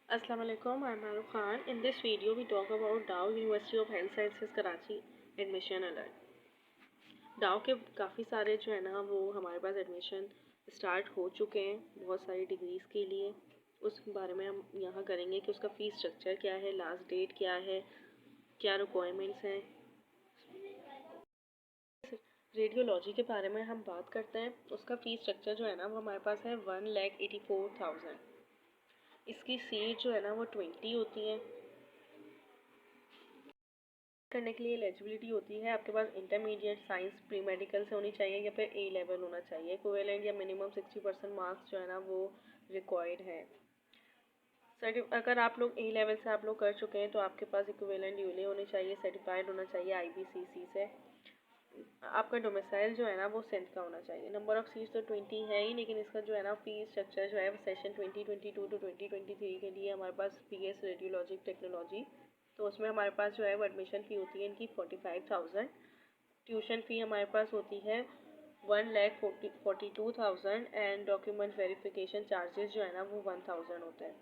Assalamu alaikum, I'm Maruf Khan. In this video, we talk about Dow University of Health Sciences Karachi admission alert. डाउ के काफ़ी सारे जो है ना वो हमारे पास एडमिशन स्टार्ट हो चुके हैं बहुत सारी डिग्रीज़ के लिए। उस बारे में हम यहाँ करेंगे कि उसका फ़ीस स्ट्रक्चर क्या है, लास्ट डेट क्या है, क्या रिक्वायरमेंट्स हैं। रेडियोलॉजी के बारे में हम बात करते हैं। उसका फ़ीस स्ट्रक्चर जो है ना वो हमारे पास है 1,84,000। इसकी सीट जो है ना वो 20 होती है। करने के लिए एलिजिबिलिटी होती है आपके पास इंटरमीडिएट साइंस प्री मेडिकल से होनी चाहिए या फिर ए लेवल होना चाहिए। इक्विवेलेंट या मिनिमम 60% मार्क्स जो है ना वो रिक्वायर्ड है। अगर आप लोग ए लेवल से आप लोग कर चुके हैं तो आपके पास इक्विवेलेंट यूले होनी चाहिए, सर्टिफाइड होना चाहिए आईबीसीसी से। आपका डोमिसाइल जो है ना वो सिंध का होना चाहिए। नंबर ऑफ सीट्स तो 20 है ही, लेकिन इसका जो है ना फीस स्ट्रक्चर जो है वो सेशन 2022 टू 2023 के लिए हमारे पास बीएस रेडियोलॉजिक टेक्नोलॉजी, तो उसमें हमारे पास जो है वो एडमिशन फ़ी होती है इनकी 45,000। ट्यूशन फ़ी हमारे पास होती है 1,42,000 एंड डॉक्यूमेंट वेरिफिकेशन चार्जेस जो है ना वो 1,000 होते हैं।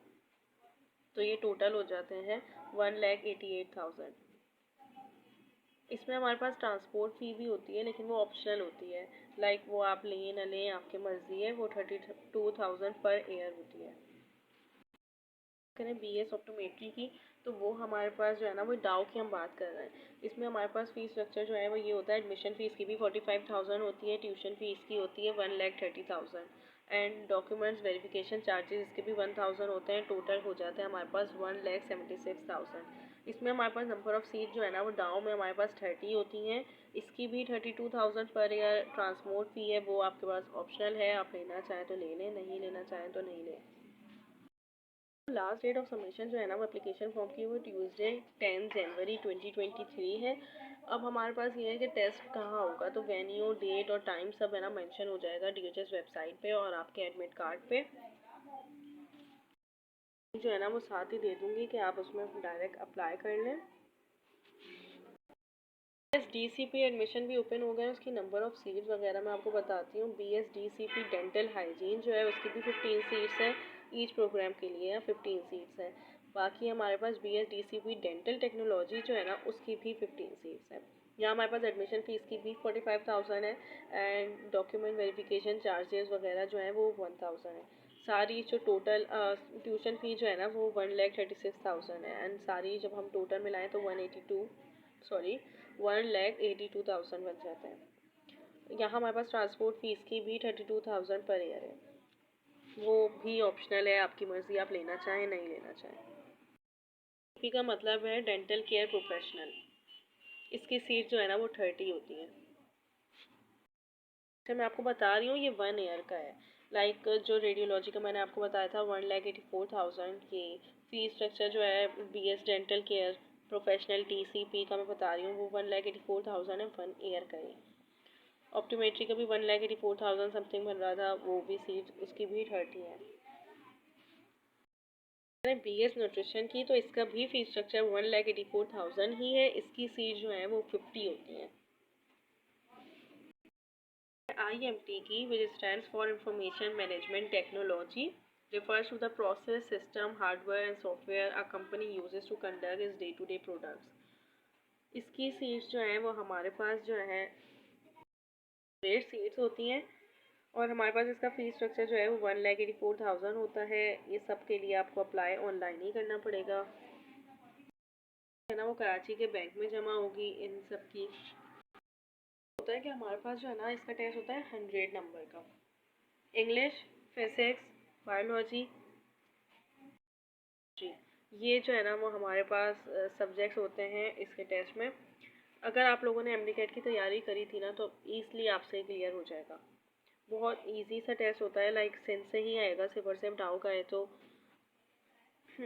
तो ये टोटल हो जाते हैं 1,88,000। इसमें हमारे पास ट्रांसपोर्ट फ़ी भी होती है, लेकिन वो ऑप्शनल होती है। वो आप लें ना लें आपकी मर्ज़ी है। वो 32,000 पर ईयर होती है। करें बीएस ऑप्टोमेट्री की, तो वो हमारे पास जो है ना वो डाउ की हम बात कर रहे हैं। इसमें हमारे पास फ़ीस स्ट्रक्चर जो है वो ये होता है। एडमिशन फ़ीस की भी 45,000 होती है, ट्यूशन फ़ीस की होती है 1,30,000 एंड डॉक्यूमेंट्स वेरिफिकेशन चार्जेस इसके भी 1,000 होते हैं। टोटल हो जाता है हमारे पास 1,76,000। इसमें हमारे पास नंबर ऑफ़ सीट जो है ना वो डाउ में हमारे पास 30 होती हैं। इसकी भी 32,000 पर ईयर। ट्रांसपोर्ट फ़ी है वो आपके पास ऑप्शनल है, आप लेना चाहें तो ले लें, नहीं लेना चाहें तो नहीं लें। लास्ट डेट ऑफ सबमिशन जो है ना वो एप्लीकेशन फॉर्म की वो ट्यूसडे 10 जनवरी 2023 है। अब हमारे पास ये है कि टेस्ट कहाँ होगा, तो वेन्यू, डेट और टाइम सब है ना मेंशन हो जाएगा डीएचएस वेबसाइट पे और आपके एडमिट कार्ड पे जो है ना वो साथ ही दे दूँगी कि आप उसमें डायरेक्ट अप्लाई कर लें। डीसीपी एडमिशन भी ओपन हो गया है। उसकी नंबर ऑफ़ सीट्स वगैरह मैं आपको बताती हूँ। बीएसडीसीपी डेंटल हाइजीन जो है उसकी भी 15 सीट्स हैं। ईच प्रोग्राम के लिए 15 सीट्स हैं। बाकी हमारे पास बीएसडीसीपी डेंटल टेक्नोलॉजी जो है ना उसकी भी 15 सीट्स हैं। यहाँ हमारे पास एडमिशन फ़ीस की भी 45,000 है एंड डॉक्यूमेंट वेरिफिकेशन चार्जेस वगैरह जो है वो 1,000 है। सारी जो टोटल ट्यूशन फ़ी जो है ना वो 1,36,000 है एंड सारी जब हम टोटल मिलाएं तो 1,82,000 बन जाता है। यहाँ हमारे पास ट्रांसपोर्ट फ़ीस की भी 32,000 पर ईयर है। वो भी ऑप्शनल है, आपकी मर्ज़ी, आप लेना चाहें नहीं लेना चाहें। पी का मतलब है डेंटल केयर प्रोफेशनल। इसकी सीट जो है ना वो 30 होती है। अच्छा, मैं आपको बता रही हूँ ये 1 ईयर का है। जो रेडियोलॉजी का मैंने आपको बताया था 1,84,000 की फ़ीस स्ट्रक्चर जो है BS dental care professional TCP का मैं बता रही हूँ वो 1,84,000 है 1 ईयर का ही। ऑप्टोमेट्री का भी 1,84,000 समथिंग बन रहा था, वो भी सीट उसकी भी 30 है। बीएस न्यूट्रिशन की तो इसका भी फीस स्ट्रक्चर 1,84,000 ही है। इसकी सीट जो है वो 50 होती है। IMT की, which stands for Information Management Technology, refers to the process, system, hardware and software a company uses to conduct its day-to-day products. इसकी सीट्स जो हैं वो हमारे पास जो है 8 सीट्स होती हैं और हमारे पास इसका फीस स्ट्रक्चर जो है वो 1,84,000 होता है। ये सब के लिए आपको अप्लाई ऑनलाइन ही करना पड़ेगा, है ना। वो कराची के बैंक में जमा होगी इन सब की। होता है कि हमारे पास जो है ना इसका टेस्ट होता है 100 नंबर का। इंग्लिश, फिजिक्स, बायोलॉजी जी, ये जो है ना वो हमारे पास सब्जेक्ट्स होते हैं इसके टेस्ट में। अगर आप लोगों ने एमडी कैट की तैयारी करी थी ना तो ईज़िली आपसे क्लियर हो जाएगा। बहुत इजी सा टेस्ट होता है, सेंस से ही आएगा। सिर्फ सिर्फ डाउ का है तो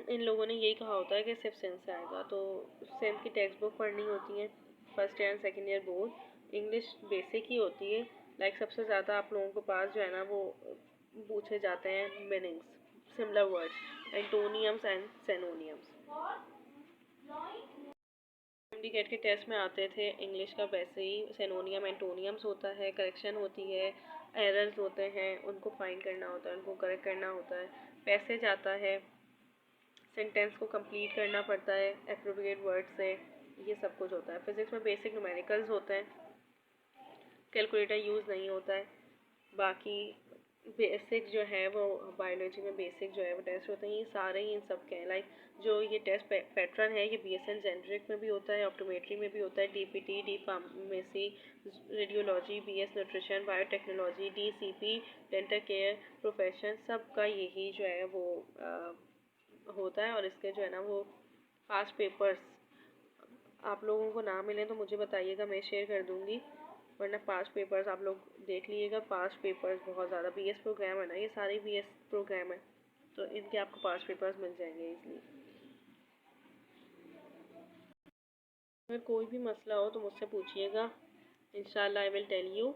इन लोगों ने यही कहा होता है कि सिर्फ सेंस से आएगा। तो सेंस की टेक्स्ट बुक पढ़नी होती है first year and second year board. English basic ही होती है। सबसे ज़्यादा आप लोगों के पास जो है ना वो पूछे जाते हैं meanings, similar words, antonyms and synonyms. MD CAT के टेस्ट में आते थे इंग्लिश का, वैसे ही सेनोनियम एंटोनियम्स होता है, करेक्शन होती है, एरर्स होते हैं, उनको फाइंड करना होता है, उनको करेक्ट करना होता है, पैसेज आता है, सेंटेंस को कंप्लीट करना पड़ता है एप्रोप्रिएट वर्ड से, ये सब कुछ होता है। फिज़िक्स में बेसिक न्यूमेरिकल्स होते हैं, कैलकुलेटर यूज़ नहीं होता है। बाकी बेसिक जो है वो बायोलॉजी में बेसिक जो है वो टेस्ट होते हैं, ये सारे ही इन सब के हैं। लाइक जो ये टेस्ट पैटर्न है ये BSN जेनरिक में भी होता है, ऑप्टोमेट्री में भी होता है, DPT, D pharmacy, radiology, BS nutrition, biotechnology, DCP, dental care profession, सब का यही जो है वो होता है। और इसके जो है ना वो पास्ट पेपर्स आप लोगों को ना मिले तो मुझे बताइएगा, मैं शेयर कर दूँगी, वरना पास्ट पेपर्स आप लोग देख लीजिएगा। पास्ट पेपर्स बहुत ज़्यादा BS प्रोग्राम है ना, ये सारे BS प्रोग्राम है, तो इनके आपको पास्ट पेपर्स मिल जाएंगे इसलिए। अगर कोई भी मसला हो तो मुझसे पूछिएगा, इंशाल्लाह आई विल टेल यू।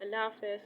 अल्लाह हाफ़िज़।